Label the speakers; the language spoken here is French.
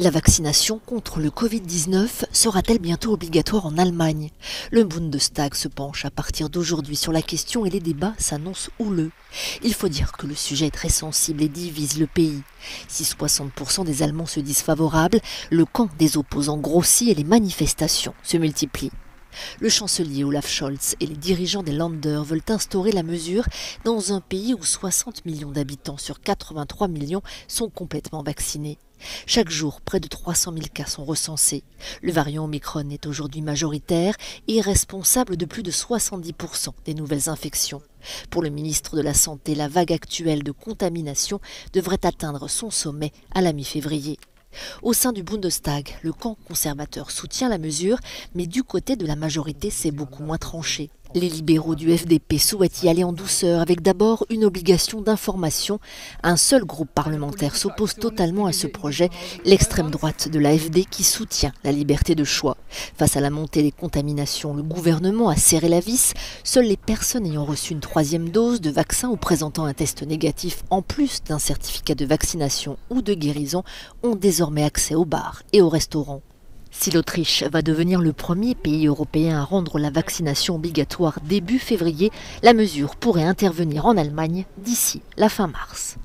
Speaker 1: La vaccination contre le Covid-19 sera-t-elle bientôt obligatoire en Allemagne? Le Bundestag se penche à partir d'aujourd'hui sur la question et les débats s'annoncent houleux. Il faut dire que le sujet est très sensible et divise le pays. Si 60% des Allemands se disent favorables, le camp des opposants grossit et les manifestations se multiplient. Le chancelier Olaf Scholz et les dirigeants des Länder veulent instaurer la mesure dans un pays où 60 millions d'habitants sur 83 millions sont complètement vaccinés. Chaque jour, près de 300 000 cas sont recensés. Le variant Omicron est aujourd'hui majoritaire et responsable de plus de 70% des nouvelles infections. Pour le ministre de la Santé, la vague actuelle de contamination devrait atteindre son sommet à la mi-février. Au sein du Bundestag, le camp conservateur soutient la mesure, mais du côté de la majorité, c'est beaucoup moins tranché. Les libéraux du FDP souhaitent y aller en douceur, avec d'abord une obligation d'information. Un seul groupe parlementaire s'oppose totalement à ce projet, l'extrême droite de l'AfD qui soutient la liberté de choix. Face à la montée des contaminations, le gouvernement a serré la vis. Seules les personnes ayant reçu une 3e dose de vaccin ou présentant un test négatif en plus d'un certificat de vaccination ou de guérison ont désormais accès aux bars et aux restaurants. Si l'Autriche va devenir le premier pays européen à rendre la vaccination obligatoire début février, la mesure pourrait intervenir en Allemagne d'ici la fin mars.